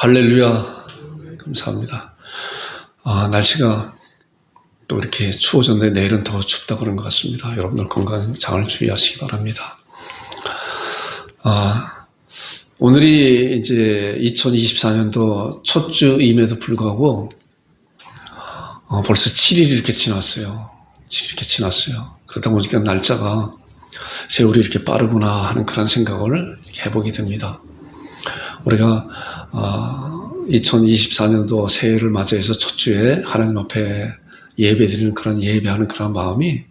할렐루야. 감사합니다. 날씨가 또 이렇게 추워졌는데 내일은 더 춥다 그런 것 같습니다. 여러분들 건강 잘 주의하시기 바랍니다. 오늘이 이제 2024년도 첫 주임에도 불구하고 벌써 7일이 이렇게 지났어요. 7일이 이렇게 지났어요. 그러다 보니까 날짜가 세월이 이렇게 빠르구나 하는 그런 생각을 해보게 됩니다. 우리가 2024년도 새해를 맞이해서 첫 주에 하나님 앞에 예배드리는 그런 예배하는 그런 마음이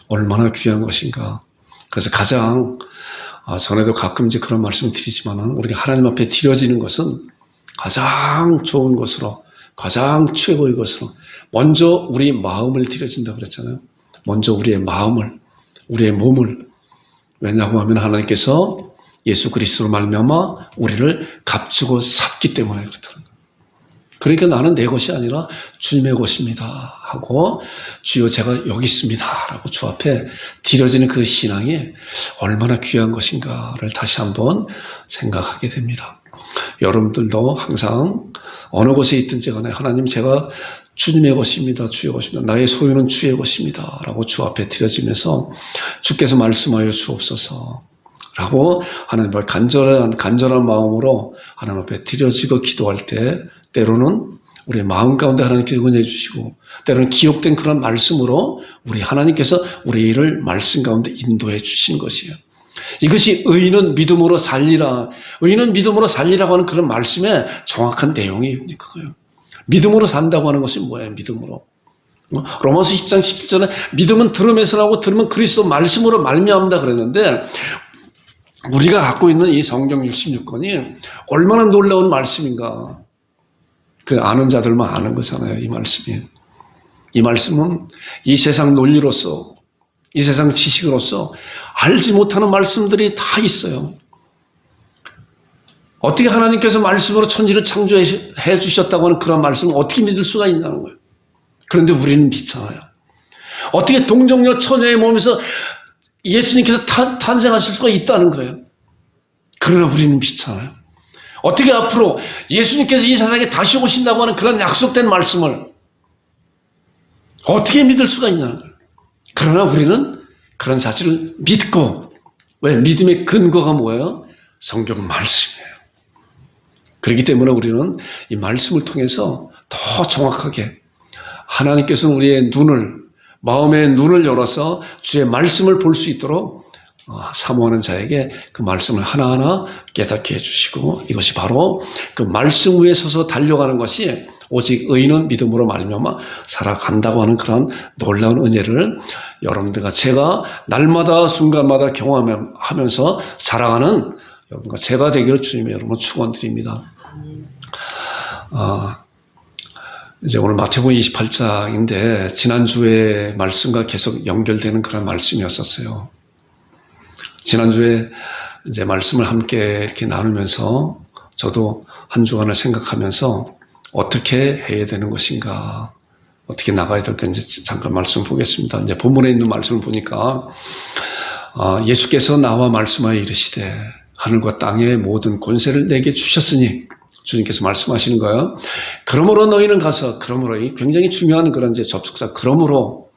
얼마나 귀한 것인가. 그래서 가장 전에도 가끔 이제 그런 말씀 드리지만은 우리가 하나님 앞에 드려지는 것은 가장 좋은 것으로, 가장 최고의 것으로 먼저 우리 마음을 드려진다 그랬잖아요. 먼저 우리의 마음을, 우리의 몸을. 왜냐고 하면 하나님께서 예수 그리스도로 말미암아 우리를 값주고 샀기 때문에 그렇다는 거예요. 그러니까 나는 내 것이 아니라 주님의 것입니다 하고 주여 제가 여기 있습니다 라고 주 앞에 드려지는 그 신앙이 얼마나 귀한 것인가를 다시 한번 생각하게 됩니다. 여러분들도 항상 어느 곳에 있든지 간에 하나님 제가 주님의 것입니다. 주의 것입니다. 나의 소유는 주의 것입니다 라고 주 앞에 드려지면서 주께서 말씀하여 주옵소서 라고 하나님 앞에 간절한 마음으로 하나님 앞에 드려지고 기도할 때 때로는 우리의 마음 가운데 하나님께서 은혜 주시고 때로는 기억된 그런 말씀으로 우리 하나님께서 우리를 말씀 가운데 인도해 주신 것이에요. 이것이 의인은 믿음으로 살리라. 의인은 믿음으로 살리라고 하는 그런 말씀의 정확한 내용이 그거예요. 믿음으로 산다고 하는 것이 뭐예요? 믿음으로. 로마서 10장 17절에 믿음은 들음에서 나고 들으면 그리스도 말씀으로 말미암다 그랬는데 우리가 갖고 있는 이 성경 66권이 얼마나 놀라운 말씀인가. 그 아는 자들만 아는 거잖아요. 이 말씀이. 이 말씀은 이 세상 논리로서 이 세상 지식으로서 알지 못하는 말씀들이 다 있어요. 어떻게 하나님께서 말씀으로 천지를 창조해 주셨다고 하는 그런 말씀을 어떻게 믿을 수가 있냐는 거예요. 그런데 우리는 믿잖아요. 어떻게 동정녀 처녀의 몸에서 예수님께서 탄생하실 수가 있다는 거예요. 그러나 우리는 믿잖아요. 어떻게 앞으로 예수님께서 이 세상에 다시 오신다고 하는 그런 약속된 말씀을 어떻게 믿을 수가 있냐는 거예요. 그러나 우리는 그런 사실을 믿고, 왜? 믿음의 근거가 뭐예요? 성경 말씀이에요. 그렇기 때문에 우리는 이 말씀을 통해서 더 정확하게 하나님께서는 우리의 마음의 눈을 열어서 주의 말씀을 볼 수 있도록 사모하는 자에게 그 말씀을 하나하나 깨닫게 해주시고 이것이 바로 그 말씀 위에 서서 달려가는 것이 오직 의인은 믿음으로 말미암아 살아간다고 하는 그런 놀라운 은혜를 여러분들과 제가 날마다 순간마다 경험하면서 살아가는 여러분과 제가 되기를 주님의 여러분 축원드립니다. 이제 오늘 마태복음 28장인데 지난주에 말씀과 계속 연결되는 그런 말씀이었었어요. 지난주에 이제 말씀을 함께 이렇게 나누면서 저도 한 주간을 생각하면서 어떻게 해야 되는 것인가, 어떻게 나가야 될까 이제 잠깐 말씀 보겠습니다. 이제 본문에 있는 말씀을 보니까 예수께서 나와 말씀하여 이르시되 하늘과 땅의 모든 권세를 내게 주셨으니 주님께서 말씀하시는 거예요. 그러므로 너희는 가서, 그러므로 굉장히 중요한 그런 이제 접속사, 그러므로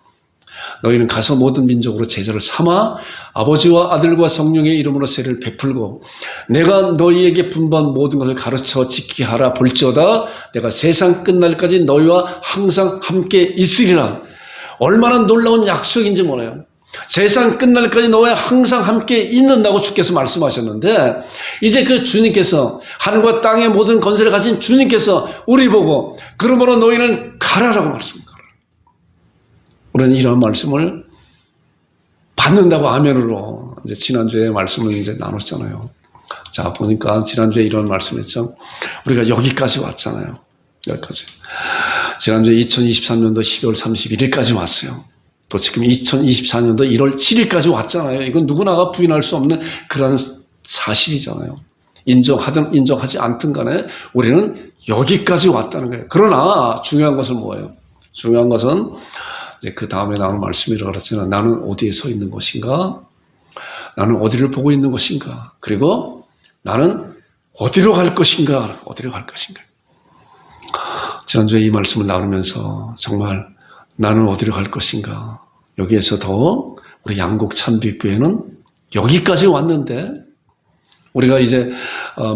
너희는 가서 모든 민족으로 제자를 삼아 아버지와 아들과 성령의 이름으로 세례를 베풀고 내가 너희에게 분부한 모든 것을 가르쳐 지키게 하라. 볼지어다 내가 세상 끝날까지 너희와 항상 함께 있으리라. 얼마나 놀라운 약속인지 몰라요. 세상 끝날까지 너와 항상 함께 있는다고 주께서 말씀하셨는데 이제 그 주님께서 하늘과 땅의 모든 권세를 가진 주님께서 우리 보고 그러므로 너희는 가라라고 말씀합니다. 우리는 이런 말씀을 받는다고 아멘으로 이제 지난주에 말씀을 이제 나눴잖아요. 자, 보니까 지난주에 이런 말씀했죠. 우리가 여기까지 왔잖아요. 여기까지. 지난주에 2023년도 12월 31일까지 왔어요. 또 지금 2024년도 1월 7일까지 왔잖아요. 이건 누구나가 부인할 수 없는 그런 사실이잖아요. 인정하든 인정하지 않든 간에 우리는 여기까지 왔다는 거예요. 그러나 중요한 것은 뭐예요? 중요한 것은 이제 그 다음에 나오는 말씀이라고 그랬잖아요. 나는 어디에 서 있는 것인가? 나는 어디를 보고 있는 것인가? 그리고 나는 어디로 갈 것인가? 어디로 갈 것인가? 지난주에 이 말씀을 나누면서 정말 나는 어디로 갈 것인가? 여기에서 더 우리 양곡 참빛교회는 여기까지 왔는데 우리가 이제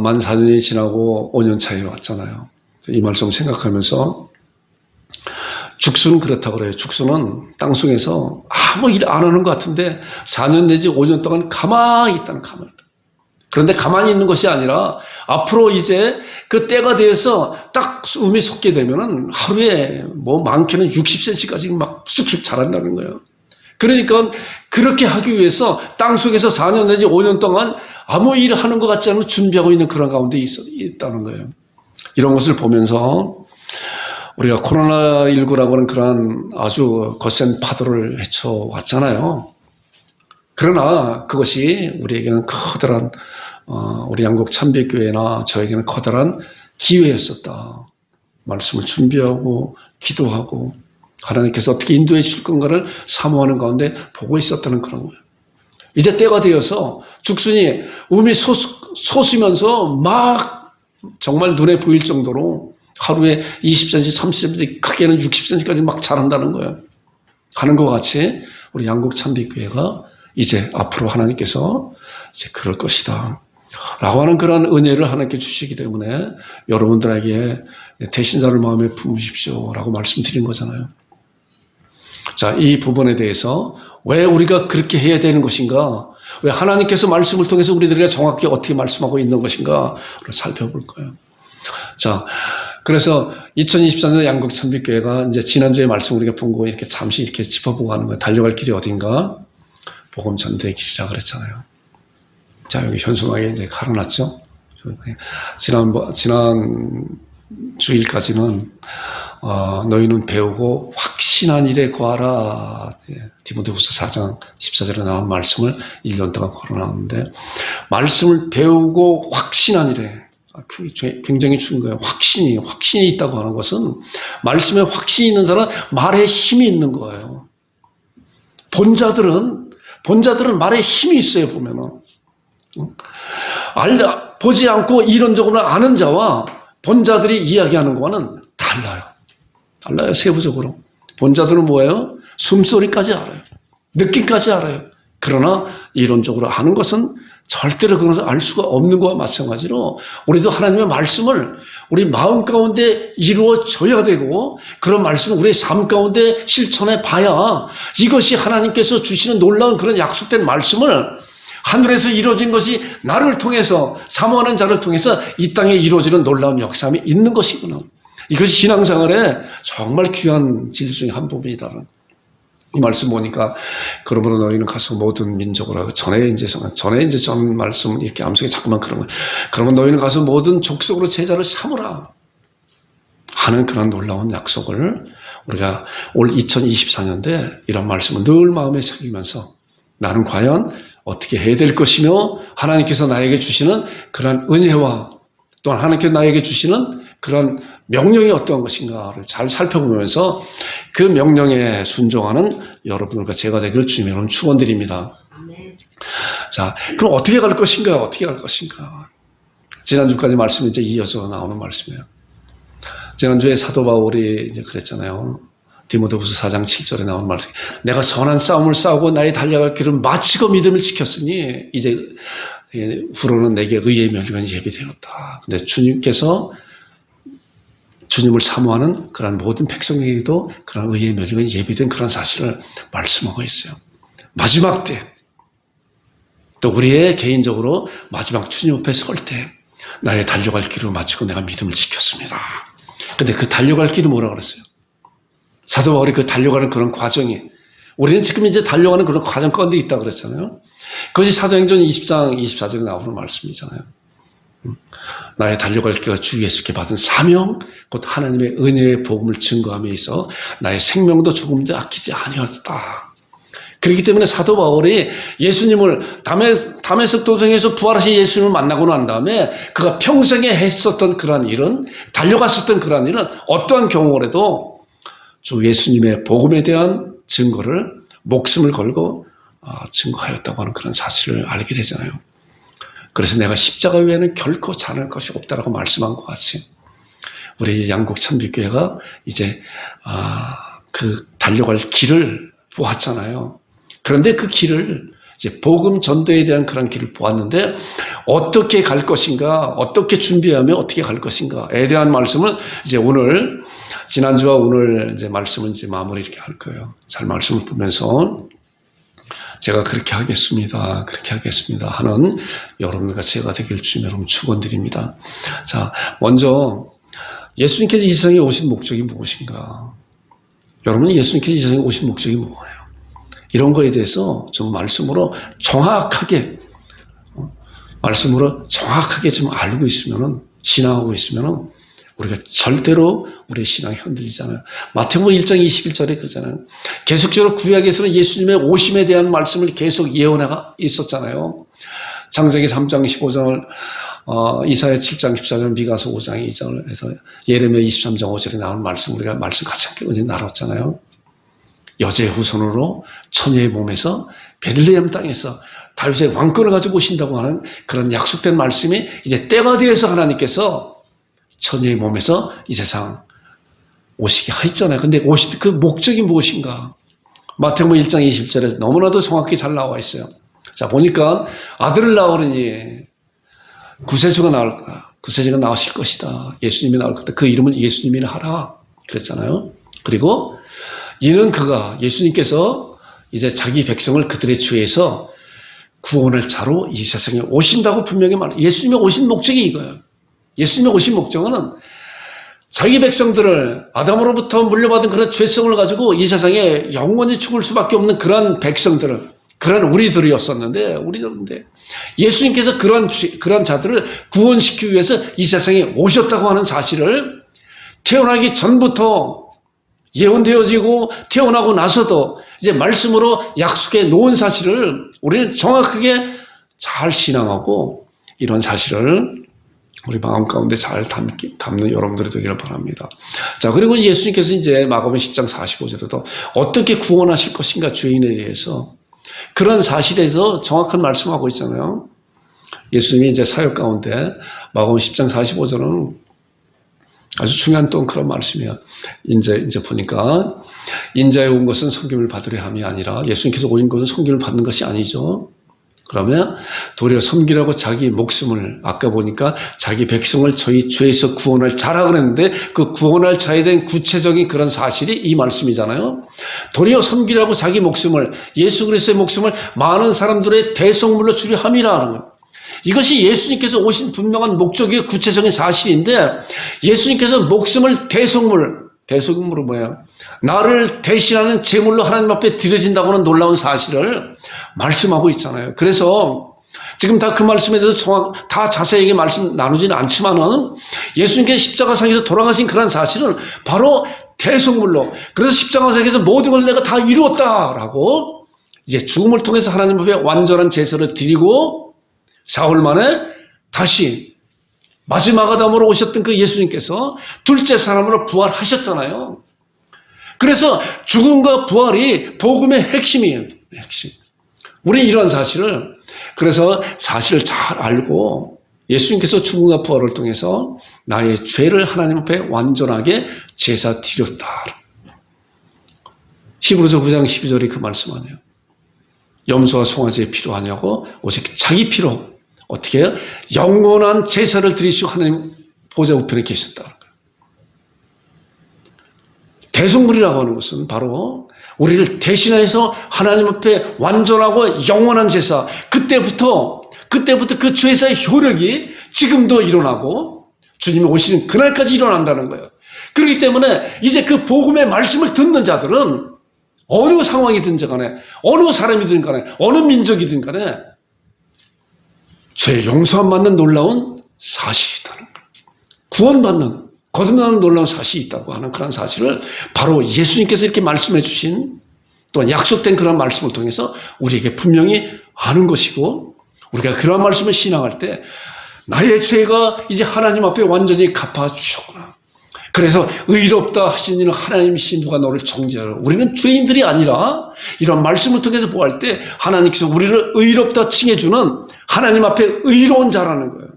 만 4년이 지나고 5년 차에 왔잖아요. 이 말씀 생각하면서 죽수는 그렇다고 그래요. 죽수는 땅속에서 아무 일 안 하는 것 같은데 4년 내지 5년 동안 가만히 있다는 가만히 있다. 그런데 가만히 있는 것이 아니라 앞으로 이제 그 때가 되어서 딱 숨이 솟게 되면은 하루에 뭐 많게는 60cm까지 막 쑥쑥 자란다는 거예요. 그러니까 그렇게 하기 위해서 땅속에서 4년 내지 5년 동안 아무 일을 하는 것 같지 않은 준비하고 있는 그런 가운데 있다는 거예요. 이런 것을 보면서 우리가 코로나19라고 하는 그런 아주 거센 파도를 헤쳐왔잖아요. 그러나 그것이 우리에게는 커다란 우리 양곡 참빛교회나 저에게는 커다란 기회였었다. 말씀을 준비하고 기도하고 하나님께서 어떻게 인도해 주실 건가를 사모하는 가운데 보고 있었다는 그런 거예요. 이제 때가 되어서 죽순이 음이 솟으면서 막 정말 눈에 보일 정도로 하루에 20cm, 30cm, 크게는 60cm까지 막 자란다는 거예요. 하는 것 같이 우리 양곡 참빛교회가 이제 앞으로 하나님께서 이제 그럴 것이다 라고 하는 그런 은혜를 하나님께 주시기 때문에 여러분들에게 대신자를 마음에 품으십시오 라고 말씀드린 거잖아요. 자, 이 부분에 대해서 왜 우리가 그렇게 해야 되는 것인가, 왜 하나님께서 말씀을 통해서 우리들에게 정확히 어떻게 말씀하고 있는 것인가를 살펴볼 거예요. 자, 그래서 2024년 양곡 참빛교회가 이제 지난주에 말씀 우리가 본 거 이렇게 잠시 이렇게 짚어보고 하는 거예요. 달려갈 길이 어딘가? 복음 전도의 길이라 그랬잖아요. 자, 여기 현수막에 이제 갈아놨죠? 지난 주일까지는, 너희는 배우고 확신한 일에 구하라. 디모데후서 4장 14절에 나온 말씀을 1년 동안 걸어놨는데, 말씀을 배우고 확신한 일에, 굉장히 중요한 거예요. 확신이 있다고 하는 것은, 말씀에 확신이 있는 사람은 말에 힘이 있는 거예요. 본자들은 말에 힘이 있어요, 보면은. 보지 않고 이론적으로 아는 자와 본자들이 이야기하는 거와는 달라요. 세부적으로. 본자들은 뭐예요? 숨소리까지 알아요. 느낌까지 알아요. 그러나 이론적으로 아는 것은 절대로 그것을 알 수가 없는 것과 마찬가지로 우리도 하나님의 말씀을 우리 마음 가운데 이루어져야 되고, 그런 말씀을 우리의 삶 가운데 실천해 봐야 이것이 하나님께서 주시는 놀라운 그런 약속된 말씀을, 하늘에서 이루어진 것이 나를 통해서, 사모하는 자를 통해서 이 땅에 이루어지는 놀라운 역사함이 있는 것이구나. 이것이 신앙생활에 정말 귀한 진리 중에 한 부분이다. 이 말씀 보니까, 그러므로 너희는 가서 모든 민족으로, 전에 이제 전 말씀 이렇게 암송에 자꾸만 그런 거예요. 그러면 너희는 가서 모든 족속으로 제자를 삼으라 하는 그런 놀라운 약속을 우리가 올 2024년대 이런 말씀을 늘 마음에 새기면서, 나는 과연 어떻게 해야 될 것이며, 하나님께서 나에게 주시는 그런 은혜와 또한 하나님께서 나에게 주시는 그런 명령이 어떠한 것인가를 잘 살펴보면서 그 명령에 순종하는 여러분과 제가 되기를 주님의 이름으로 축원드립니다. 자, 그럼 어떻게 갈 것인가? 지난주까지 말씀이 이제 이어져 나오는 말씀이에요. 지난주에 사도 바울이 이제 그랬잖아요. 디모데후서 4장 7절에 나온 말씀. 내가 선한 싸움을 싸우고 나의 달려갈 길을 마치고 믿음을 지켰으니 이제 후로는 내게 의의 멸류관이 예비되었다. 근데 주님께서 주님을 사모하는 그런 모든 백성에게도 그런 의의 멸류관이 예비된 그런 사실을 말씀하고 있어요. 마지막 때, 또 우리의 개인적으로 마지막 주님 앞에 설 때 나의 달려갈 길을 마치고 내가 믿음을 지켰습니다. 근데 그 달려갈 길이 뭐라고 그랬어요? 사도 바울이 그 달려가는 그런 과정이, 우리는 지금 이제 달려가는 그런 과정 가운데 있다고 그랬잖아요. 그것이 사도행전 20장 24절에 나오는 말씀이잖아요. 나의 달려갈 길과 주 예수께 받은 사명, 곧 하나님의 은혜의 복음을 증거함에 있어 나의 생명도 죽음도 아끼지 아니하였다. 그렇기 때문에 사도 바울이 예수님을 다메섹 도성에서 부활하신 예수님을 만나고 난 다음에 그가 평생에 했었던 그러한 일은, 달려갔었던 그러한 일은 어떠한 경우라도 주 예수님의 복음에 대한 증거를 목숨을 걸고 증거하였다고 하는 그런 사실을 알게 되잖아요. 그래서 내가 십자가 외에는 결코 자랄 것이 없다라고 말씀한 것 같이 우리 양곡 참빛교회가 이제 그 달려갈 길을 보았잖아요. 그런데 그 길을 이제 복음 전도에 대한 그런 길을 보았는데 어떻게 갈 것인가, 어떻게 준비하며 어떻게 갈 것인가에 대한 말씀을 이제 오늘 지난주와 오늘 이제 말씀을 이제 마무리 이렇게 할 거예요. 잘 말씀을 보면서 제가 그렇게 하겠습니다. 그렇게 하겠습니다. 하는 여러분과 제가 되길 주님 여러분 축원드립니다. 자, 먼저 예수님께서 이 세상에 오신 목적이 무엇인가? 여러분 예수님께서 이 세상에 오신 목적이 뭐예요? 이런 거에 대해서 좀 말씀으로 정확하게 좀 알고 있으면은 신앙하고 있으면은 우리가 절대로 우리의 신앙이 흔들리잖아요. 마태복음 1장 21절에 그러잖아요. 계속적으로 구약에서는 예수님의 오심에 대한 말씀을 계속 예언하고 있었잖아요. 창세기 3장 15장을 이사야 7장 14절, 미가서 5장 2절을 해서 예레미야 23장 5절에 나온 말씀 우리가 말씀 같이 함께 은혜 나눴잖아요. 여자의 후손으로 처녀의 몸에서 베들레헴 땅에서 다윗의 왕권을 가지고 오신다고 하는 그런 약속된 말씀이 이제 때가 되어서 하나님께서 처녀의 몸에서 이 세상 오시게 하였잖아요. 근데 오실 그 목적이 무엇인가? 마태복음 1장 20절에서 너무나도 정확히 잘 나와 있어요. 자, 보니까 아들을 낳으리니 구세주가 나올 거다. 구세주가 나오실 것이다. 예수님이 나올 거다. 그 이름을 예수님이라 하라. 그랬잖아요. 그리고 이는 그가 예수님께서 이제 자기 백성을 그들의 죄에서 구원할 자로 이 세상에 오신다고 분명히 말해요. 예수님의 오신 목적이 이거예요. 예수님의 오신 목적은 자기 백성들을 아담으로부터 물려받은 그런 죄성을 가지고 이 세상에 영원히 죽을 수밖에 없는 그런 백성들을, 그런 우리들이었었는데, 예수님께서 그런 자들을 구원시키기 위해서 이 세상에 오셨다고 하는 사실을 태어나기 전부터 예언되어지고 태어나고 나서도 이제 말씀으로 약속해 놓은 사실을 우리는 정확하게 잘 신앙하고 이런 사실을 우리 마음 가운데 잘 담는 여러분들이 되기를 바랍니다. 자, 그리고 예수님께서 이제 마가복음 10장 45절에도 어떻게 구원하실 것인가 죄인에 대해서 그런 사실에서 정확한 말씀하고 있잖아요. 예수님이 이제 사역 가운데 마가복음 10장 45절은 아주 중요한 또 그런 말씀이에요. 이제 보니까 인자에 온 것은 섬김을 받으려 함이 아니라 예수님께서 오신 것은 섬김을 받는 것이 아니죠. 그러면 도리어 섬기라고 자기 목숨을 아까 보니까 자기 백성을 저희 죄에서 구원할 자라 그랬는데 그 구원할 자에 대한 구체적인 그런 사실이 이 말씀이잖아요. 도리어 섬기라고 자기 목숨을 예수 그리스도의 목숨을 많은 사람들의 대속물로 주려 함이라 하는 거예요. 이것이 예수님께서 오신 분명한 목적의 구체적인 사실인데 예수님께서 목숨을 대속물은 뭐예요? 나를 대신하는 제물로 하나님 앞에 드려진다고 하는 놀라운 사실을 말씀하고 있잖아요. 그래서 지금 다 그 말씀에 대해서 다 자세하게 말씀 나누지는 않지만은 예수님께서 십자가상에서 돌아가신 그런 사실은 바로 대속물로, 그래서 십자가상에서 모든 걸 내가 다 이루었다라고 이제 죽음을 통해서 하나님 앞에 완전한 제사를 드리고 사흘 만에 다시 마지막 아담으로 오셨던 그 예수님께서 둘째 사람으로 부활하셨잖아요. 그래서 죽음과 부활이 복음의 핵심이에요. 핵심. 우리는 이런 사실을, 그래서 사실을 잘 알고 예수님께서 죽음과 부활을 통해서 나의 죄를 하나님 앞에 완전하게 제사 드렸다. 히브리서 9장 12절이 그 말씀하네요. 염소와 송아지의 피로 하냐고 오직 자기 피로 어떻게 해요? 영원한 제사를 드리시고 하나님 보좌 우편에 계셨다는 거예요. 대속물이라고 하는 것은 바로 우리를 대신해서 하나님 앞에 완전하고 영원한 제사, 그때부터 그 죄사의 효력이 지금도 일어나고 주님이 오시는 그날까지 일어난다는 거예요. 그렇기 때문에 이제 그 복음의 말씀을 듣는 자들은 어느 상황이든 간에, 어느 사람이든 간에, 어느 민족이든 간에 죄 용서함 받는 놀라운 사실이 있다는 거예요. 구원받는, 거듭나는 놀라운 사실이 있다고 하는 그런 사실을 바로 예수님께서 이렇게 말씀해 주신 또한 약속된 그런 말씀을 통해서 우리에게 분명히 아는 것이고, 우리가 그런 말씀을 신앙할 때 나의 죄가 이제 하나님 앞에 완전히 갚아주셨구나. 그래서 의롭다 하신 이는 하나님이신 누가 너를 정죄하라. 우리는 죄인들이 아니라 이런 말씀을 통해서 보할 때 하나님께서 우리를 의롭다 칭해주는 하나님 앞에 의로운 자라는 거예요.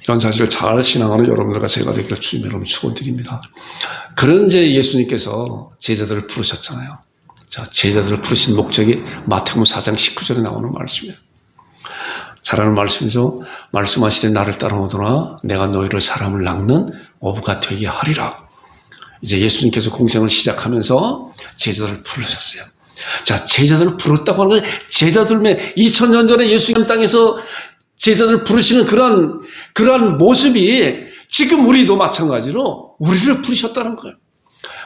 이런 사실을 잘 신앙하는 여러분들과 제가 되기를 주님의 이름으로 축원드립니다. 그런 이제 예수님께서 제자들을 부르셨잖아요. 자, 제자들을 부르신 목적이 마태복음 4장 19절에 나오는 말씀이에요. 잘하는 말씀이죠. 말씀하시되 나를 따라오더라 내가 너희를 사람을 낚는 어부가 되게 하리라. 이제 예수님께서 공생을 시작하면서 제자들을 부르셨어요. 자, 제자들을 부르었다고 하는 건 제자들의 2000년 전에 예수님 땅에서 제자들을 부르시는 그런 모습이 지금 우리도 마찬가지로 우리를 부르셨다는 거예요.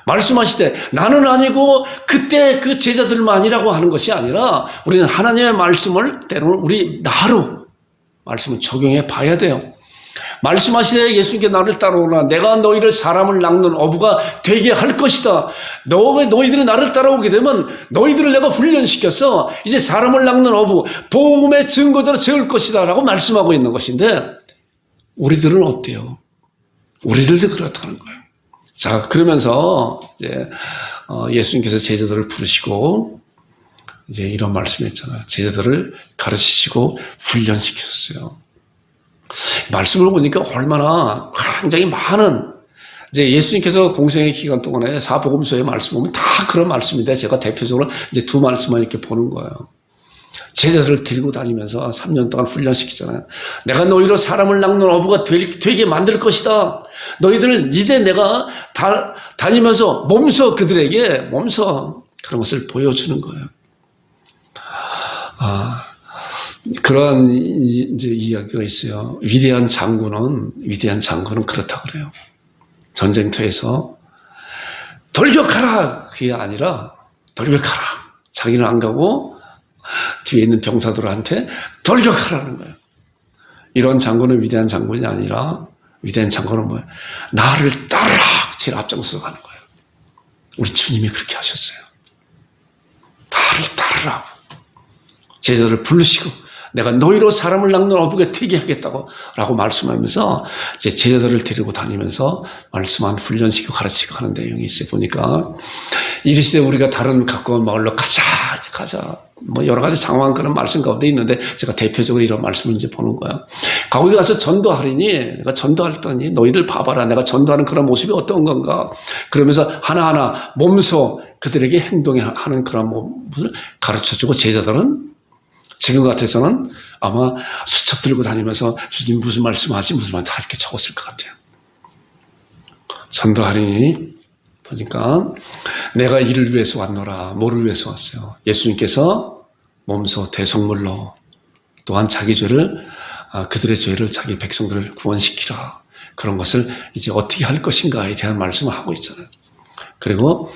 말씀하시되 나는 아니고 그때 그 제자들만이라고 하는 것이 아니라 우리는 하나님의 말씀을 때로는 우리 나로 말씀을 적용해 봐야 돼요. 말씀하시되 예수님께 나를 따라오라 내가 너희를 사람을 낚는 어부가 되게 할 것이다. 너희들이 나를 따라오게 되면 너희들을 내가 훈련시켜서 이제 사람을 낚는 어부 복음의 증거자로 세울 것이다 라고 말씀하고 있는 것인데 우리들은 어때요? 우리들도 그렇다는 거예요. 자, 그러면서 이제 예수님께서 제자들을 부르시고 이제 이런 말씀했잖아요. 제자들을 가르치시고 훈련시켰어요. 말씀을 보니까 얼마나 굉장히 많은 이제 예수님께서 공생의 기간 동안에 사복음서의 말씀 보면 다 그런 말씀인데 제가 대표적으로 이제 두 말씀만 이렇게 보는 거예요. 제자들을 데리고 다니면서 3년 동안 훈련시키잖아요. 내가 너희로 사람을 낚는 어부가 되게 만들 것이다. 너희들 이제 내가 다니면서 몸소 그들에게 그런 것을 보여주는 거예요. 그러한 이제 이야기가 있어요. 위대한 장군은 그렇다고 그래요. 전쟁터에서 돌격하라 그게 아니라 돌격하라. 자기는 안 가고 뒤에 있는 병사들한테 돌격하라는 거예요. 이런 장군은 위대한 장군이 아니라 위대한 장군은 뭐예요? 나를 따르라 제일 앞장서서 가는 거예요. 우리 주님이 그렇게 하셨어요. 나를 따르라고 제자들을 부르시고 내가 너희로 사람을 낚는 어부가 되게 하겠다고 라고 말씀하면서 이제 제자들을 데리고 다니면서 말씀한 훈련시키고 가르치고 하는 내용이 있어요. 보니까 이르시되 우리가 다른 가까운 마을로 가자. 뭐 여러 가지 장황한 그런 말씀 가운데 있는데 제가 대표적으로 이런 말씀을 이제 보는 거예요. 거기 가서 전도하리니 내가 전도했더니 너희들 봐봐라. 내가 전도하는 그런 모습이 어떤 건가. 그러면서 하나하나 몸소 그들에게 행동하는 그런 모습을 가르쳐주고 제자들은 지금 같아서는 아마 수첩 들고 다니면서 주님 무슨 말씀하지 무슨 말 다 이렇게 적었을 것 같아요. 전도하리니 보니까 내가 이를 위해서 왔노라. 뭐를 위해서 왔어요? 예수님께서 몸소 대속물로 또한 자기 죄를 그들의 죄를 자기 백성들을 구원시키라. 그런 것을 이제 어떻게 할 것인가에 대한 말씀을 하고 있잖아요. 그리고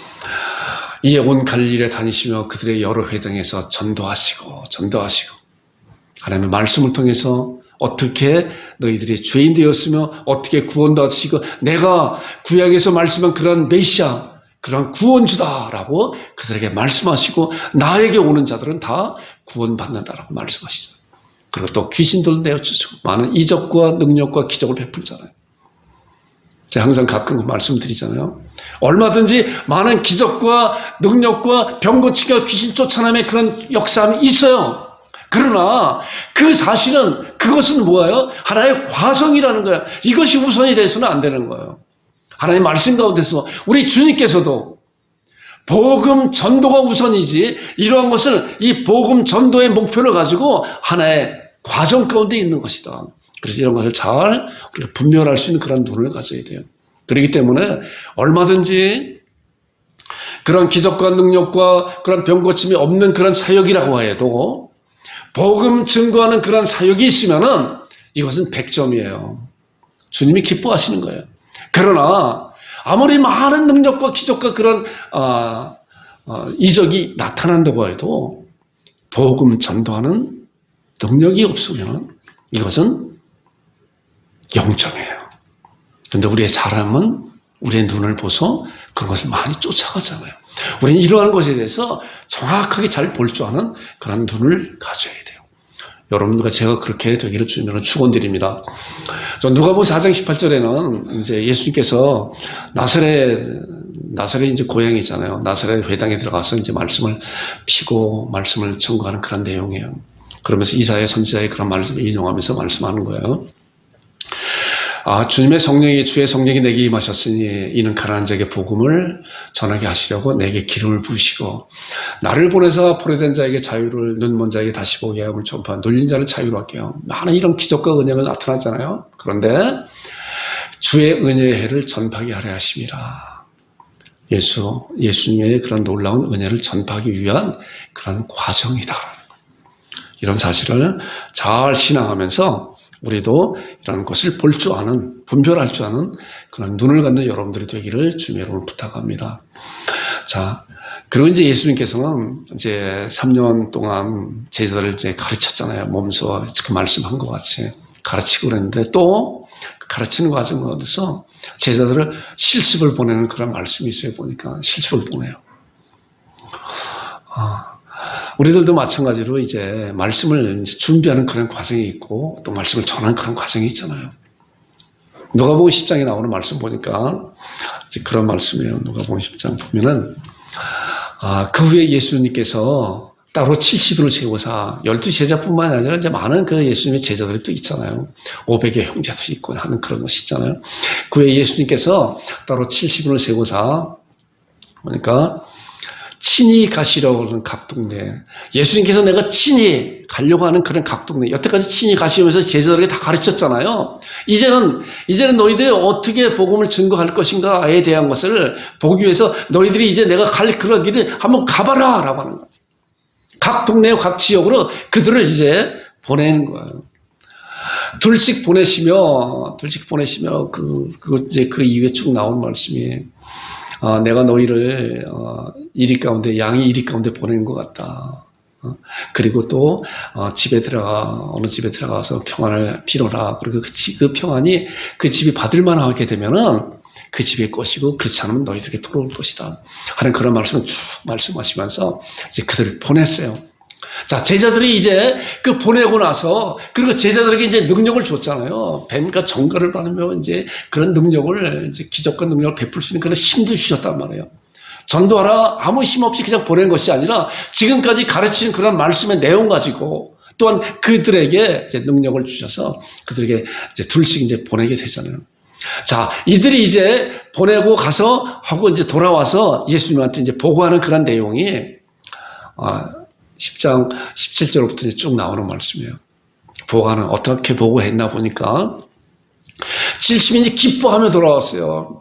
이에 온 갈릴리에 다니시며 그들의 여러 회당에서 전도하시고 하나님의 말씀을 통해서 어떻게 너희들이 죄인 되었으며 어떻게 구원받으시고 내가 구약에서 말씀한 그런 메시아 그런 구원주다라고 그들에게 말씀하시고 나에게 오는 자들은 다 구원받는다라고 말씀하시죠. 그리고 또 귀신들을 내어주시고 많은 이적과 능력과 기적을 베풀잖아요. 제가 항상 가끔 말씀드리잖아요. 얼마든지 많은 기적과 능력과 병 고치기와 귀신 쫓아남의 그런 역사함이 있어요. 그러나 그 사실은 그것은 뭐예요? 하나의 과정이라는 거예요. 이것이 우선이 돼서는 안 되는 거예요. 하나님 말씀 가운데서 우리 주님께서도 복음 전도가 우선이지 이러한 것을 이 복음 전도의 목표를 가지고 하나의 과정 가운데 있는 것이다. 그래서 이런 것을 잘 우리가 분별할 수 있는 그런 눈을 가져야 돼요. 그렇기 때문에 얼마든지 그런 기적과 능력과 그런 병 고침이 없는 그런 사역이라고 해도 복음 증거하는 그런 사역이 있으면은 이것은 100점이에요. 주님이 기뻐하시는 거예요. 그러나 아무리 많은 능력과 기적과 그런 이적이 나타난다고 해도 복음 전도하는 능력이 없으면 이것은 0점이에요. 그런데 우리의 사람은 우리의 눈을 보소 그런 것을 많이 쫓아가잖아요. 우리는 이러한 것에 대해서 정확하게 잘 볼 줄 아는 그런 눈을 가져야 돼요. 여러분들과 제가 그렇게 되기를 주님으로 축원드립니다. 누가복음 4장 18절에는 이제 예수님께서 나사렛 이제 고향이잖아요. 나사렛 회당에 들어가서 이제 말씀을 피고 말씀을 전거하는 그런 내용이에요. 그러면서 이사야 선지자의 그런 말씀을 인용하면서 말씀하는 거예요. 주님의 성령이 주의 성령이 내게 임하셨으니 이는 가난한 자에게 복음을 전하게 하시려고 내게 기름을 부으시고 나를 보내서 포로된 자에게 자유를 눈먼 자에게 다시 보게 함을 전파 눌린 자를 자유로 할게요. 많은 이런 기적과 은혜가 나타나잖아요. 그런데 주의 은혜의 해를 전파하게 하려 하심이라. 예수님의 그런 놀라운 은혜를 전파하기 위한 그런 과정이다. 이런 사실을 잘 신앙하면서 우리도 이런 것을 볼 줄 아는, 분별할 줄 아는 그런 눈을 갖는 여러분들이 되기를 주님의 이름으로 부탁합니다. 자, 그리고 이제 예수님께서는 이제 3년 동안 제자들을 이제 가르쳤잖아요. 몸소 그 말씀한 것 같이 가르치고 그랬는데 또 가르치는 과정 가운데서 제자들을 실습을 보내는 그런 말씀이 있어요. 보니까 실습을 보내요. 우리들도 마찬가지로 이제 말씀을 이제 준비하는 그런 과정이 있고 또 말씀을 전하는 그런 과정이 있잖아요. 누가복음 10장에 나오는 말씀 보니까 이제 그런 말씀이에요. 누가복음 10장 보면은 그 후에 예수님께서 따로 70인을 세워서 12제자뿐만 아니라 이제 많은 그 예수님의 제자들이 또 있잖아요. 500의 형제도 있고 하는 그런 것이 있잖아요. 그 후에 예수님께서 따로 70인을 세워서 그러니까 친히 가시려고 하는 각 동네. 예수님께서 내가 친히 가려고 하는 그런 각 동네. 여태까지 친히 가시면서 제자들에게 다 가르쳤잖아요. 이제는 너희들이 어떻게 복음을 증거할 것인가에 대한 것을 보기 위해서 너희들이 이제 내가 갈 그런 길을 한번 가봐라! 라고 하는 거예요. 각 동네, 각 지역으로 그들을 이제 보내는 거예요. 둘씩 보내시며, 이제 그 이후에 쭉 나온 말씀이 내가 너희를 이리 가운데 양이 이리 가운데 보낸 것 같다. 그리고 또 어느 집에 들어가서 평안을 빌어라. 그리고 그 평안이 그 집이 받을 만하게 되면은 그 집의 것이고 그렇지 않으면 너희들에게 돌아올 것이다. 하는 그런 말씀을 쭉 말씀하시면서 이제 그들을 보냈어요. 자, 제자들이 이제 그 보내고 나서, 그리고 제자들에게 이제 능력을 줬잖아요. 뱀과 정가를 받으며 이제 그런 능력을, 이제 기적과 능력을 베풀 수 있는 그런 힘도 주셨단 말이에요. 전도하라 아무 힘 없이 그냥 보낸 것이 아니라 지금까지 가르치는 그런 말씀의 내용 가지고 또한 그들에게 이제 능력을 주셔서 그들에게 이제 둘씩 이제 보내게 되잖아요. 자, 이들이 이제 보내고 가서 하고 이제 돌아와서 예수님한테 이제 보고하는 그런 내용이 10장 17절부터 이제 쭉 나오는 말씀이에요. 보고하는 어떻게 보고했나 보니까 70인이 기뻐하며 돌아왔어요.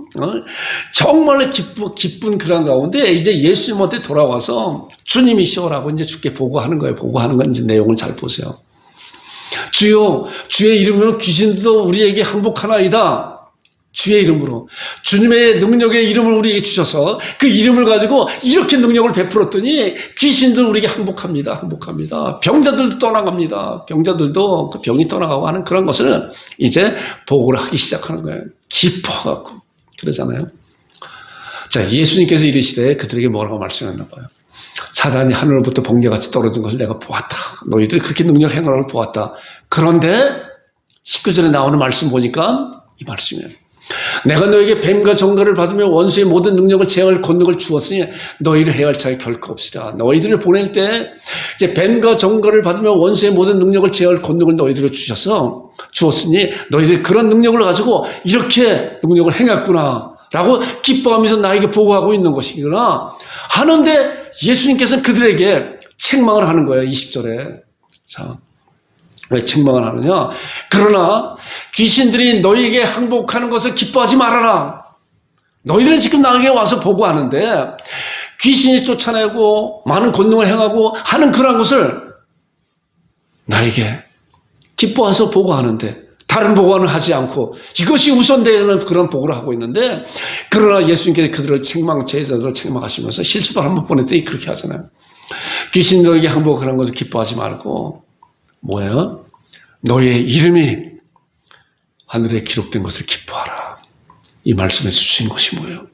정말 기쁜 그런 가운데 이제 예수님한테 돌아와서 주님이시오라고 이제 주께 보고하는 거예요. 보고하는 건 이제 내용을 잘 보세요. 주여, 주의 이름으로 귀신도 우리에게 항복하나이다. 주의 이름으로, 주님의 능력의 이름을 우리에게 주셔서 그 이름을 가지고 이렇게 능력을 베풀었더니 귀신도 우리에게 항복합니다. 병자들도 떠나갑니다. 병자들도 그 병이 떠나가고 하는 그런 것을 이제 보고를 하기 시작하는 거예요. 기뻐갖고 그러잖아요. 자, 예수님께서 이르시되 그들에게 뭐라고 말씀했나 봐요. 사단이 하늘로부터 번개같이 떨어진 것을 내가 보았다. 너희들이 그렇게 능력 행하는 걸 보았다. 그런데 19절에 나오는 말씀 보니까 이 말씀이에요. 내가 너에게 뱀과 정갈을 받으며 원수의 모든 능력을 제어할 권능을 주었으니 너희를 해할 자가 결코 없으리라. 너희들을 보낼 때 이제 뱀과 정갈을 받으며 원수의 모든 능력을 제어할 권능을 너희들에게 주었으니 너희들이 그런 능력을 가지고 이렇게 능력을 행했구나 라고 기뻐하면서 나에게 보고하고 있는 것이구나 하는데 예수님께서는 그들에게 책망을 하는 거예요. 20절에. 자, 왜 책망을 하느냐? 그러나 귀신들이 너희에게 항복하는 것을 기뻐하지 말아라. 너희들은 지금 나에게 와서 보고하는데 귀신이 쫓아내고 많은 권능을 행하고 하는 그런 것을 나에게 기뻐해서 보고하는데 다른 보고는 하지 않고 이것이 우선되는 그런 보고를 하고 있는데 그러나 예수님께서 그들을 제자들을 책망하시면서 실수를 한번 보낼 때 그렇게 하잖아요. 귀신들에게 항복하는 것을 기뻐하지 말고 뭐예요? 너의 이름이 하늘에 기록된 것을 기뻐하라. 이 말씀에서 주신 것이 뭐예요?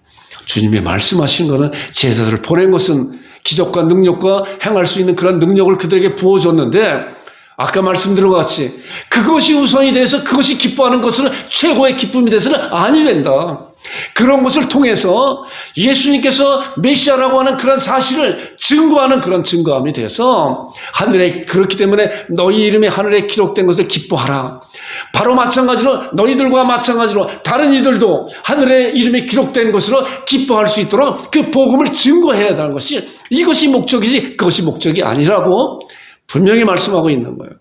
주님의 말씀하신 것은 제자들을 보낸 것은 기적과 능력과 행할 수 있는 그런 능력을 그들에게 부어줬는데 아까 말씀드린 것 같이 그것이 우선이 돼서 그것이 기뻐하는 것은 최고의 기쁨이 돼서는 아니 된다. 그런 것을 통해서 예수님께서 메시아라고 하는 그런 사실을 증거하는 그런 증거함이 돼서 하늘에, 그렇기 때문에 너희 이름이 하늘에 기록된 것을 기뻐하라. 바로 마찬가지로 너희들과 마찬가지로 다른 이들도 하늘에 이름이 기록된 것으로 기뻐할 수 있도록 그 복음을 증거해야 하는 것이, 이것이 목적이지 그것이 목적이 아니라고 분명히 말씀하고 있는 거예요.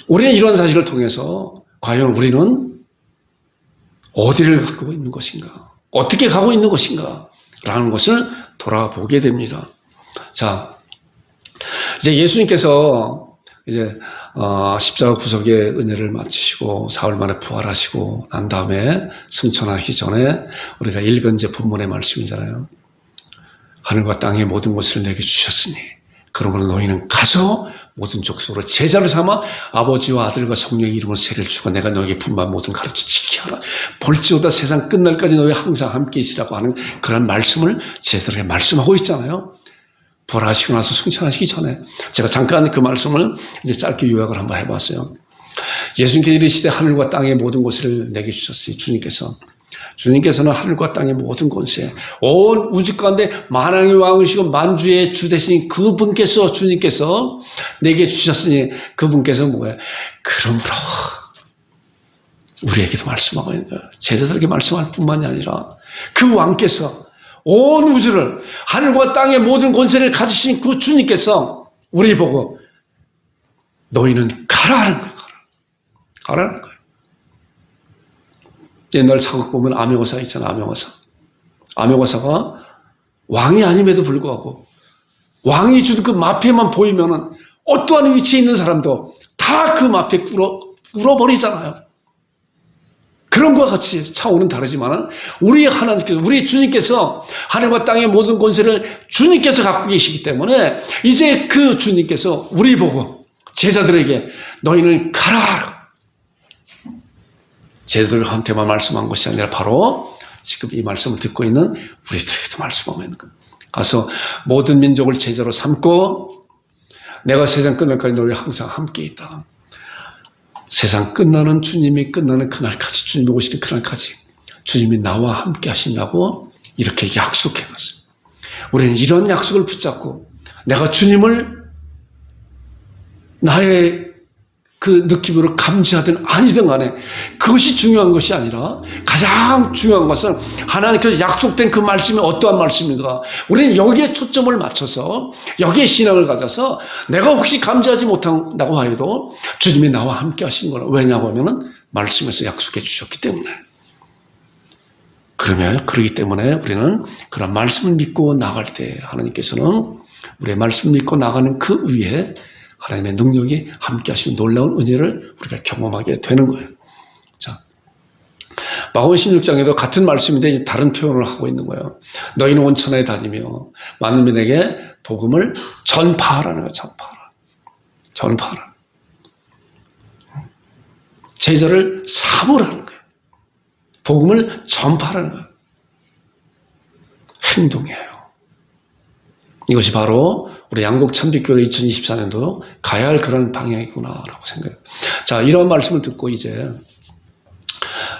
우리는 이런 사실을 통해서 과연 우리는 어디를 가고 있는 것인가, 어떻게 가고 있는 것인가 라는 것을 돌아보게 됩니다. 자, 이제 예수님께서 이제 십자가 구속의 은혜를 마치시고 사흘 만에 부활하시고 난 다음에 승천하기 전에 우리가 읽은 이제 본문의 말씀이잖아요. 하늘과 땅의 모든 것을 내게 주셨으니 그러므로 너희는 가서 모든 족속으로 제자를 삼아 아버지와 아들과 성령의 이름으로 세례를 주고 내가 너에게 분부한 모든 가르쳐 지키게 하라. 볼지어다 세상 끝날까지 너희 항상 함께 있으라고 하는 그런 말씀을 제자들에게 말씀하고 있잖아요. 부활하시고 나서 승천하시기 전에 제가 잠깐 그 말씀을 이제 짧게 요약을 한번 해봤어요. 예수님께서 이르시되 하늘과 땅의 모든 것을 내게 주셨으니 주님께서는 하늘과 땅의 모든 권세, 온 우주 가운데 만왕의 왕이시고 만주의 주 되신 그분께서, 주님께서 내게 주셨으니 그분께서 뭐예요? 그러므로 우리에게도 말씀하고 있는 거예요. 제자들에게 말씀할 뿐만이 아니라 그 왕께서 온 우주를, 하늘과 땅의 모든 권세를 가지신 그 주님께서 우리 보고 너희는 가라는 거예요. 가라는 거예요. 옛날 사극 보면 암행어사 있잖아, 암행어사. 암행어사가 왕이 아님에도 불구하고 왕이 주는 그 마패만 보이면은 어떠한 위치에 있는 사람도 다 그 마패 꿇어버리잖아요. 그런 것과 같이 차원은 다르지만은 우리 하나님께서, 우리 주님께서 하늘과 땅의 모든 권세를 주님께서 갖고 계시기 때문에 이제 그 주님께서 우리 보고 제자들에게 너희는 가라. 제자들한테만 말씀한 것이 아니라 바로 지금 이 말씀을 듣고 있는 우리들에게도 말씀하고 있는 거예요. 가서 모든 민족을 제자로 삼고 내가 세상 끝날까지 너희 항상 함께 있다. 세상 끝나는 주님이 끝나는 그날까지, 주님이 오시는 그날까지 주님이 나와 함께 하신다고 이렇게 약속해놨어요. 우리는 이런 약속을 붙잡고 내가 주님을 나의 그 느낌으로 감지하든 아니든 간에 그것이 중요한 것이 아니라 가장 중요한 것은 하나님께서 약속된 그 말씀이 어떠한 말씀인가, 우리는 여기에 초점을 맞춰서 여기에 신앙을 가져서 내가 혹시 감지하지 못한다고 하여도 주님이 나와 함께 하신 거라. 왜냐고 하면은 말씀에서 약속해 주셨기 때문에. 그러기 때문에 우리는 그런 말씀을 믿고 나갈 때 하나님께서는 우리의 말씀을 믿고 나가는 그 위에 하나님의 능력이 함께 하시는 놀라운 은혜를 우리가 경험하게 되는 거예요. 자, 마가복음 16장에도 같은 말씀인데 다른 표현을 하고 있는 거예요. 너희는 온 천하에 다니며 많은 민에게 복음을 전파하라는 거예요. 전파하라. 제자를 삼으라는 거예요. 복음을 전파하라는 거예요. 행동이에요. 이것이 바로 우리 양곡참빛교회 2024년도 가야 할 그런 방향이구나라고 생각해요. 자, 이런 말씀을 듣고 이제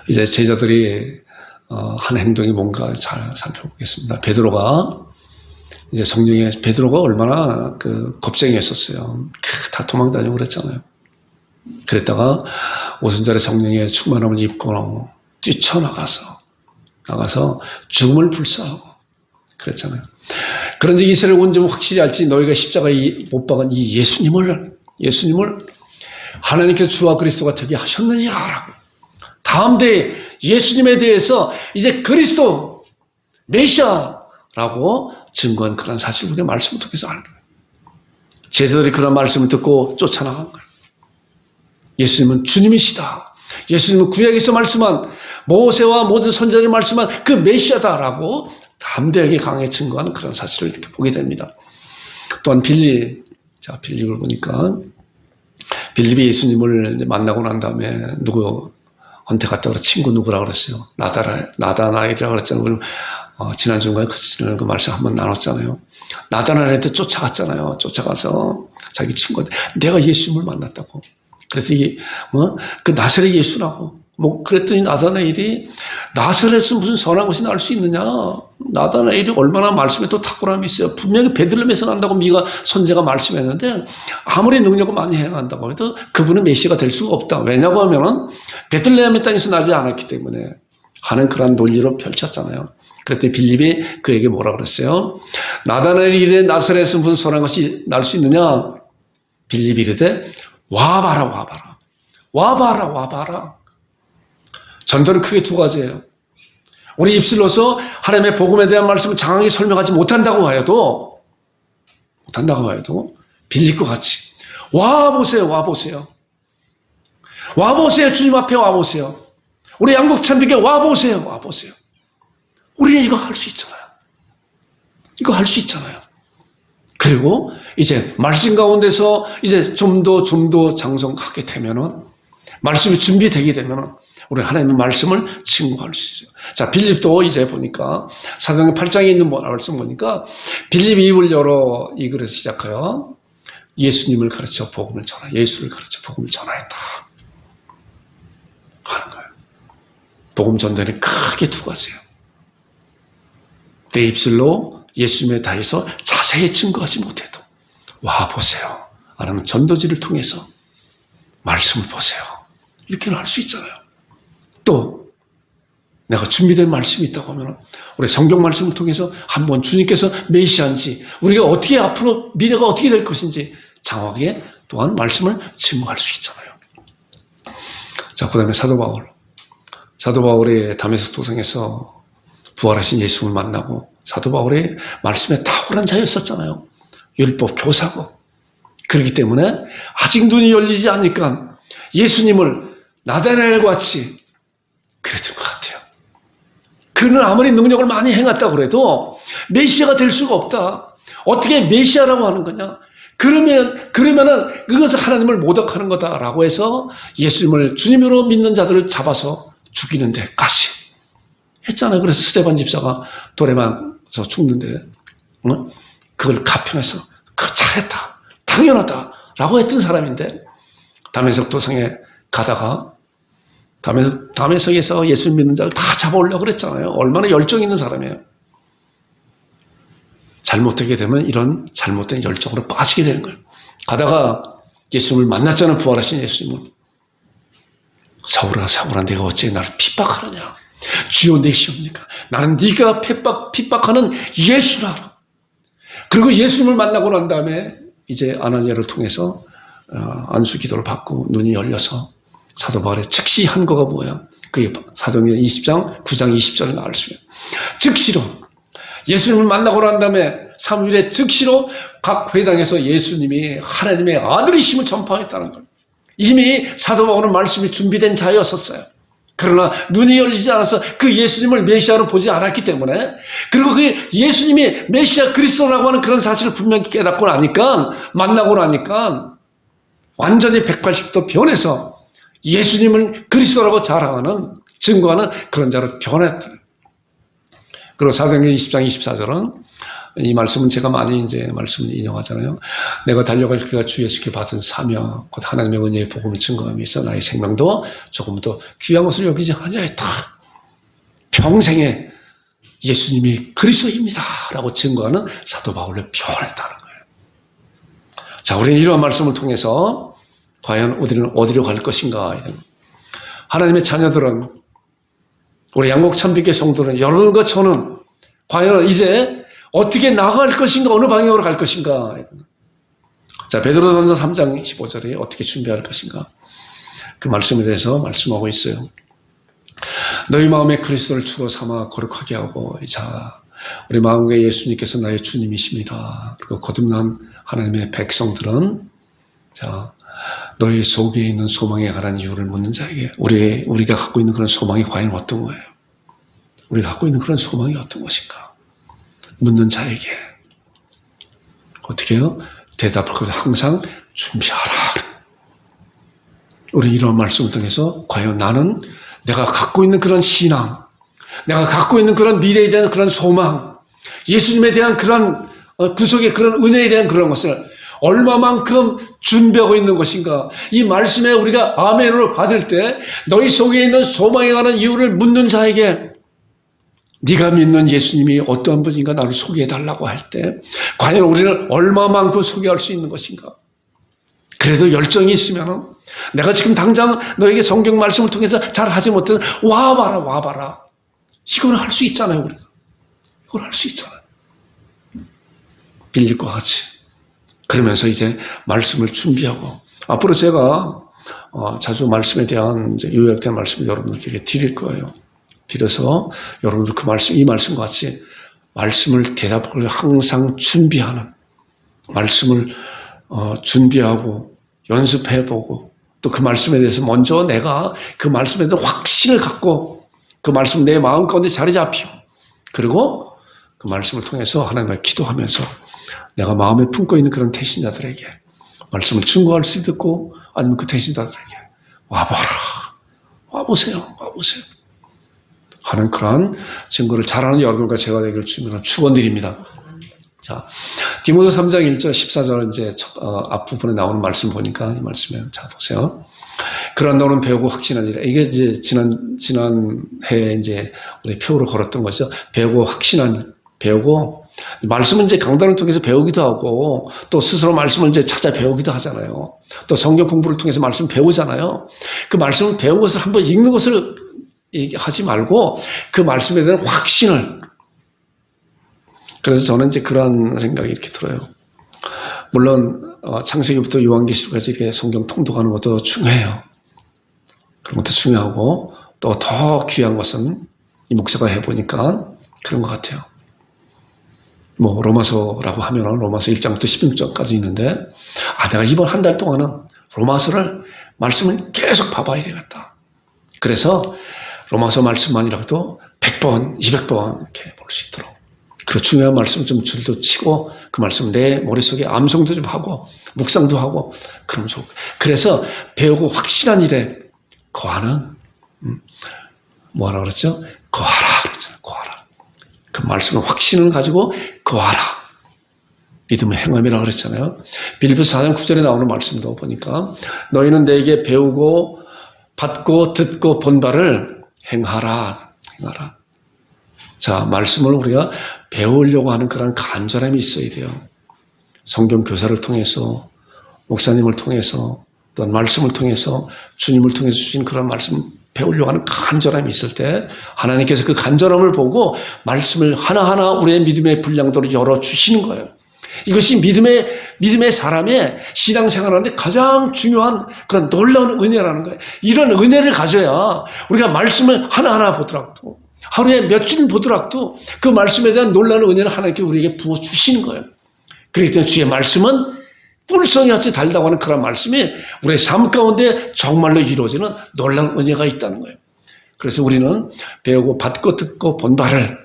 제자들이 한 행동이 뭔가 잘 살펴보겠습니다. 베드로가 얼마나 그 겁쟁이였었어요. 다 도망다니고 그랬잖아요. 그랬다가 오순절에 성령의 충만함을 입고 뛰쳐나가서 죽음을 불사하고 그랬잖아요. 그런지 이스라엘 온 점 확실히 알지 너희가 십자가에 못 박은 이 예수님을 하나님께서 주와 그리스도가 되게 하셨느니라 하라고. 다음 대에 예수님에 대해서 이제 그리스도 메시아라고 증거한 그런 사실을 우리가 말씀을 통해서 알게 돼요. 제자들이 그런 말씀을 듣고 쫓아나간 거예요. 예수님은 주님이시다. 예수님은 구약에서 말씀한 모세와 모든 선지자들이 말씀한 그 메시아다라고 담대하게 강하게 증거하는 그런 사실을 이렇게 보게 됩니다. 또한 빌립을 보니까 빌립이 예수님을 만나고 난 다음에 누구한테 갔다 그래 친구 누구라 그랬어요. 나다나엘이라고 그랬잖아요. 지난주인가요? 그 말씀 한번 나눴잖아요. 나다나엘한테 쫓아갔잖아요. 쫓아가서 자기 친구한테 내가 예수님을 만났다고. 그래서 그 나사렛 예수라고. 그랬더니 나다나엘이 나사렛은 무슨 선한 것이 날 수 있느냐. 나다나엘이 얼마나 말씀에 또 탁월함이 있어요. 분명히 베들레헴에서 난다고 미가 선지자가 말씀했는데 아무리 능력을 많이 행한다고 해도 그분은 메시아가 될 수가 없다. 왜냐고 하면은 베들레헴의 땅에서 나지 않았기 때문에 하는 그런 논리로 펼쳤잖아요. 그랬더니 빌립이 그에게 뭐라 그랬어요? 나다나엘이 이르되 나사렛은 무슨 선한 것이 날 수 있느냐? 빌립이 이르되 와봐라. 전도는 크게 두 가지예요. 우리 입술로서 하나님의 복음에 대한 말씀을 장하게 설명하지 못한다고 하여도 빌립과 같이 와보세요. 주님 앞에 와보세요. 우리 양국 참비게 와보세요. 우리는 이거 할 수 있잖아요. 그리고 이제 말씀 가운데서 이제 좀 더 장성하게 되면은 말씀이 준비되게 되면은 우리 하나님의 말씀을 증거할 수 있어요. 자, 빌립도 이제 보니까 사도행전 8장에 있는 말씀 보니까 빌립이 입을 열어 이 글을 시작하여 예수님을 가르쳐 복음을 전하, 예수를 가르쳐 복음을 전하였다 하는 거예요. 복음 전도는 크게 두 가지예요. 내 입술로 예수님에 대해서 자세히 증거하지 못해도 와 보세요. 아니면 전도지를 통해서 말씀을 보세요. 이렇게는 할 수 있잖아요. 또 내가 준비된 말씀이 있다고 하면 우리 성경 말씀을 통해서 한번 주님께서 메시아인지 우리가 어떻게 앞으로 미래가 어떻게 될 것인지 장황하게 또한 말씀을 증거할 수 있잖아요. 자, 그 다음에 사도 바울의 다메섹 도성에서 부활하신 예수를 만나고 사도 바울의 말씀에 탁월한 자였었잖아요. 율법 교사고. 그렇기 때문에 아직 눈이 열리지 않으니까 예수님을 나다나엘 같이 그랬던 것 같아요. 그는 아무리 능력을 많이 행했다고 해도 메시아가 될 수가 없다. 어떻게 메시아라고 하는 거냐? 그러면은 그것은 하나님을 모독하는 거다라고 해서 예수님을 주님으로 믿는 자들을 잡아서 죽이는 데까지 했잖아요. 그래서 스데반 집사가 돌에 맞아서 죽는데 그걸 가편해서 그거 잘했다. 당연하다라고 했던 사람인데 다메섹 도성에 가다가 다메섹에서 예수 믿는 자를 다 잡아오려고 그랬잖아요. 얼마나 열정 있는 사람이에요. 잘못되게 되면 이런 잘못된 열정으로 빠지게 되는 거예요. 가다가 예수님을 만났잖아요. 부활하신 예수님을. 사울아 내가 어찌 나를 핍박하느냐. 주여 내시옵니까? 나는 네가 핍박하는 예수라. 그리고 예수님을 만나고 난 다음에 이제 아나니아를 통해서 안수 기도를 받고 눈이 열려서 사도 바울의 즉시 한 거가 뭐야? 그게 사도행전 20장 9장 20절에 나올 수 있어요. 즉시로 예수님을 만나고 난 다음에 사무엘에 즉시로 각 회당에서 예수님이 하나님의 아들이심을 전파했다는 걸. 이미 사도 바울은 말씀이 준비된 자였었어요. 그러나 눈이 열리지 않아서 그 예수님을 메시아로 보지 않았기 때문에, 그리고 그 예수님이 메시아 그리스도라고 하는 그런 사실을 분명히 깨닫고 나니까, 만나고 나니까 완전히 180도 변해서 예수님을 그리스도라고 자랑하는, 증거하는 그런 자로 변했다. 그리고 사도행전 20장 24절은 이 말씀은 제가 많이 이제 말씀을 인용하잖아요. 내가 달려갈 길과 주 예수께 받은 사명, 곧 하나님의 은혜의 복음을 증거함에 있어 나의 생명도 조금 더 귀한 것을 여기지 아니하였다. 평생에 예수님이 그리스도입니다 라고 증거하는 사도 바울을 표현했다는 거예요. 자, 우리는 이러한 말씀을 통해서 과연 우리는 어디로 갈 것인가. 하나님의 자녀들은, 우리 양곡 참빛교회 성도는, 여러분과 저는 과연 이제 어떻게 나아갈 것인가, 어느 방향으로 갈 것인가. 자, 베드로전서 3장 15절에 어떻게 준비할 것인가. 그 말씀에 대해서 말씀하고 있어요. 너희 마음에 그리스도를 주로 삼아 거룩하게 하고, 자, 우리 마음에 예수님께서 나의 주님이십니다. 그리고 거듭난 하나님의 백성들은, 자, 너희 속에 있는 소망에 관한 이유를 묻는 자에게, 우리가 갖고 있는 그런 소망이 과연 어떤 거예요? 우리가 갖고 있는 그런 소망이 어떤 것인가? 묻는 자에게 어떻게 해요? 대답을 항상 준비하라. 우리 이런 말씀을 통해서 과연 나는 내가 갖고 있는 그런 신앙, 내가 갖고 있는 그런 미래에 대한 그런 소망, 예수님에 대한 그런 구속의 그런 은혜에 대한 그런 것을 얼마만큼 준비하고 있는 것인가. 이 말씀에 우리가 아멘으로 받을 때 너희 속에 있는 소망에 관한 이유를 묻는 자에게 네가 믿는 예수님이 어떠한 분인가 나를 소개해달라고 할 때 과연 우리는 얼마만큼 소개할 수 있는 것인가. 그래도 열정이 있으면 내가 지금 당장 너에게 성경 말씀을 통해서 잘 하지 못해도 와봐라. 이거는 할 수 있잖아요. 우리가 이걸 할 수 있잖아요. 빌립과 같이. 그러면서 이제 말씀을 준비하고 앞으로 제가 자주 말씀에 대한 이제 요약된 말씀을 여러분들에게 드릴 거예요. 드려서 여러분들 그 말씀, 이 말씀과 같이 말씀을 대답을 항상 준비하는 말씀을 준비하고 연습해보고 또 그 말씀에 대해서 먼저 내가 그 말씀에 대한 확신을 갖고 그 말씀 내 마음 가운데 자리 잡히고 그리고 그 말씀을 통해서 하나님과 기도하면서 내가 마음에 품고 있는 그런 태신자들에게 말씀을 증거할 수 있고 아니면 그 태신자들에게 와보세요 하는 그러한 증거를 잘하는 여러분과 제가 되기를 주님으로 축원드립니다. 자, 디모데 3장 1절 14절 이제 앞부분에 나오는 말씀 보니까 이 말씀에 자 보세요. 그러나 너는 배우고 확신한 일에 이게 이제 지난 해에 이제 우리 표로 걸었던 거죠. 배우고 확신한 일, 배우고 말씀은 이제 강단을 통해서 배우기도 하고 또 스스로 말씀을 이제 찾아 배우기도 하잖아요. 또 성경 공부를 통해서 말씀 배우잖아요. 그 말씀을 배운 것을 한번 읽는 것을 하지 말고 그 말씀에 대한 확신을. 그래서 저는 이제 그러한 생각이 이렇게 들어요. 물론 창세기부터 요한계시록까지 이렇게 성경 통독하는 것도 중요해요. 그런 것도 중요하고 또 더 귀한 것은 이 목사가 해보니까 그런 것 같아요. 뭐 로마서라고 하면 로마서 1장부터 16장까지 있는데 내가 이번 한 달 동안은 로마서를 말씀을 계속 봐봐야 되겠다. 그래서 로마서 말씀만이라도 100번, 200번 이렇게 볼 수 있도록 그 중요한 말씀 좀 줄도 치고 그 말씀 내 머릿속에 암송도 좀 하고 묵상도 하고 그러면 좋고 그래서 배우고 확실한 일에 거하는 뭐라 그랬죠? 거하라 그랬잖아요. 거하라. 그 말씀의 확신을 가지고 거하라. 믿음의 행함이라고 그랬잖아요. 빌립보서 4장 9절에 나오는 말씀도 보니까 너희는 내게 배우고 받고 듣고 본 바를 행하라. 자, 말씀을 우리가 배우려고 하는 그런 간절함이 있어야 돼요. 성경 교사를 통해서, 목사님을 통해서, 또한 말씀을 통해서, 주님을 통해서 주신 그런 말씀 배우려고 하는 간절함이 있을 때 하나님께서 그 간절함을 보고 말씀을 하나하나 우리의 믿음의 분량도를 열어주시는 거예요. 이것이 믿음의 사람의 신앙생활하는데 가장 중요한 그런 놀라운 은혜라는 거예요. 이런 은혜를 가져야 우리가 말씀을 하나하나 보더라도 하루에 몇 줄 보더라도 그 말씀에 대한 놀라운 은혜를 하나님께 우리에게 부어주시는 거예요. 그렇기 때문에 주의 말씀은 뿔성이같이 달다고 하는 그런 말씀이 우리의 삶 가운데 정말로 이루어지는 놀라운 은혜가 있다는 거예요. 그래서 우리는 배우고 받고 듣고 본 바를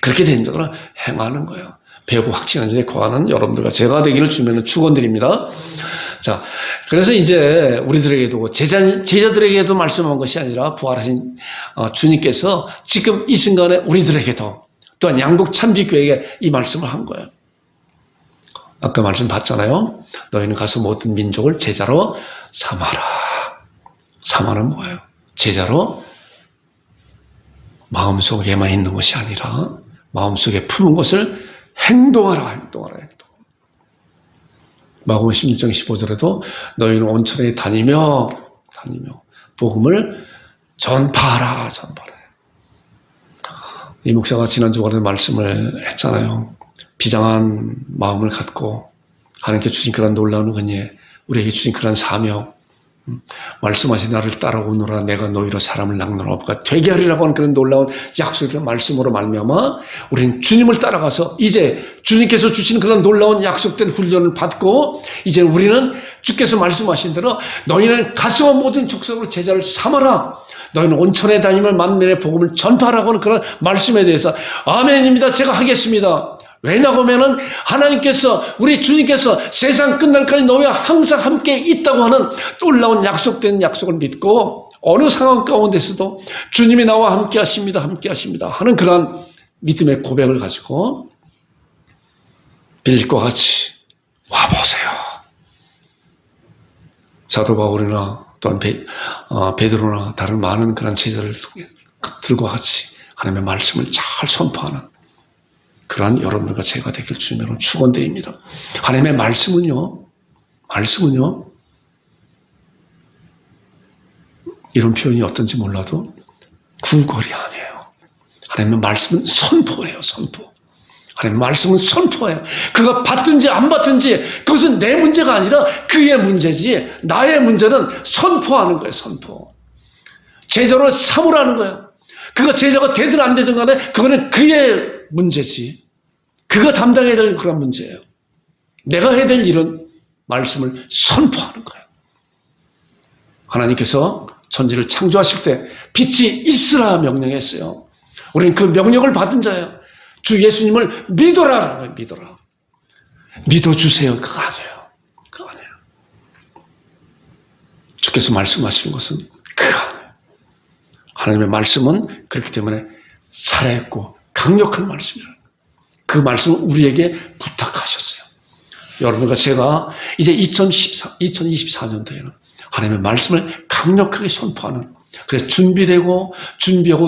그렇게 된 적으로 행하는 거예요. 배우고 확신한 일에 거하는 여러분들과 제가 되기를 주님은 축원드립니다. 자, 그래서 이제 우리들에게도 제자들에게도 말씀한 것이 아니라 부활하신 주님께서 지금 이 순간에 우리들에게도 또한 양국 참비교회에게 이 말씀을 한 거예요. 아까 말씀 봤잖아요. 너희는 가서 모든 민족을 제자로 삼아라. 삼아는 뭐예요? 제자로 마음속에만 있는 것이 아니라 마음속에 품은 것을 행동하라. 마가복음 16장 15절에도 너희는 온천에 다니며 복음을 전파하라. 이 목사가 지난 주간에 말씀을 했잖아요. 비장한 마음을 갖고 하나님께 주신 그런 놀라운 은혜, 우리에게 주신 그런 사명, 말씀하신 나를 따라오노라 내가 너희로 사람을 낚노라 되게 하리라고 하는 그런 놀라운 약속의 말씀으로 말미암아 우리는 주님을 따라가서 이제 주님께서 주신 그런 놀라운 약속된 훈련을 받고 이제 우리는 주께서 말씀하신 대로 너희는 가서 모든 족속으로 제자를 삼아라. 너희는 온천에 다니며 만민의 복음을 전파하라고 하는 그런 말씀에 대해서 아멘입니다. 제가 하겠습니다. 왜냐고 하면은 하나님께서 우리 주님께서 세상 끝날까지 너희와 항상 함께 있다고 하는 놀라운 약속된 약속을 믿고 어느 상황 가운데서도 주님이 나와 함께 하십니다. 함께 하십니다. 하는 그러한 믿음의 고백을 가지고 빌립과 같이 와보세요. 사도 바울이나 또한 베드로나 다른 많은 그런 제자들과 같이 하나님의 말씀을 잘 선포하는 그러한 여러분들과 제가 되길 주님으로 축원드립니다. 하나님의 말씀은요, 이런 표현이 어떤지 몰라도 구걸이 아니에요. 하나님의 말씀은 선포예요, 선포. 하나님의 말씀은 선포예요. 그가 받든지 안 받든지 그것은 내 문제가 아니라 그의 문제지, 나의 문제는 선포하는 거예요, 선포. 제자로 삼으라는 거예요. 그가 제자가 되든 안 되든 간에 그거는 그의 문제지. 그가 담당해야 될 그런 문제예요. 내가 해야 될 일은 말씀을 선포하는 거예요. 하나님께서 천지를 창조하실 때 빛이 있으라 명령했어요. 우리는 그 명령을 받은 자예요. 주 예수님을 믿어라라는 거예요. 믿어라. 믿어주세요. 그거 아니에요. 그거 아니에요. 주께서 말씀하시는 것은 그거 아니에요. 하나님의 말씀은 그렇기 때문에 살아있고 강력한 말씀이라는 거예요. 그 말씀을 우리에게 부탁하셨어요. 여러분과 제가 이제 2024년도에는 하나님의 말씀을 강력하게 선포하는, 그래서 준비하고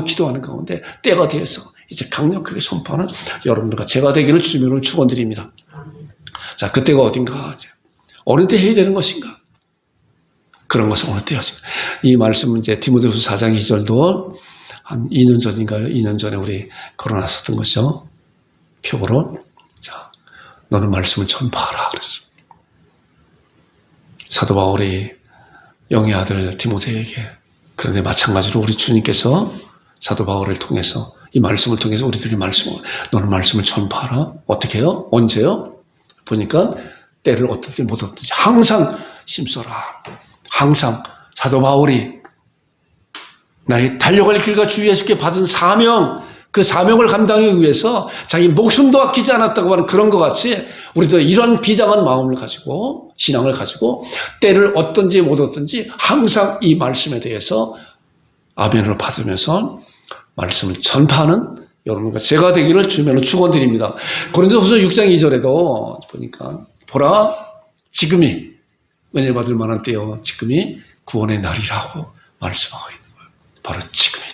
기도하는 가운데 때가 되어서 이제 강력하게 선포하는 여러분들과 제가 되기를 주님으로 축원드립니다. 자, 그때가 어딘가? 어느 때 해야 되는 것인가? 그런 것은 어느 때였습니다. 이 말씀은 이제 디모데후서 4장 2절도 한 2년 전인가요? 2년 전에 우리 걸어놨었던 것이죠. 표고로. 자, 너는 말씀을 전파하라 그랬어요. 사도 바울이 영의 아들 디모데에게, 그런데 마찬가지로 우리 주님께서 사도 바울을 통해서 이 말씀을 통해서 우리들에게 너는 말씀을 전파하라. 어떻게 해요? 언제요? 보니까 때를 어떻든지 못 어든지 항상 힘써라. 항상 사도 바울이 나의 달려갈 길과 주 예수께 받은 사명, 그 사명을 감당하기 위해서 자기 목숨도 아끼지 않았다고 하는 그런 것 같이 우리도 이런 비장한 마음을 가지고, 신앙을 가지고 때를 어떤지 못 어떤지 항상 이 말씀에 대해서 아멘을 받으면서 말씀을 전파하는 여러분과 제가 되기를 주님으로 축원드립니다. 고린도후서 6장 2절에도 보니까 보라, 지금이 은혜 받을 만한 때요, 지금이 구원의 날이라고 말씀하고 있는 거예요. 바로 지금이다.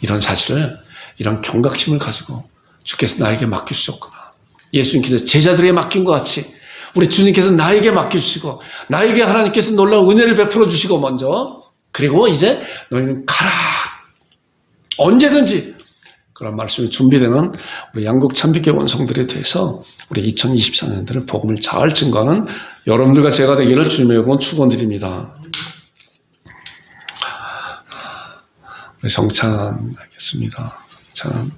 이런 사실을, 이런 경각심을 가지고 주께서 나에게 맡겨주셨구나. 예수님께서 제자들에게 맡긴 것 같이 우리 주님께서 나에게 맡겨주시고, 나에게 하나님께서 놀라운 은혜를 베풀어 주시고 먼저, 그리고 이제 너희는 가라. 언제든지 그런 말씀이 준비되는 우리 양국 참빛교회 원성들에 대해서 우리 2024년도를 복음을 잘 증거하는 여러분들과 제가 되기를 주님의 이름으로 축원드립니다. 우리 정찬하겠습니다. 참.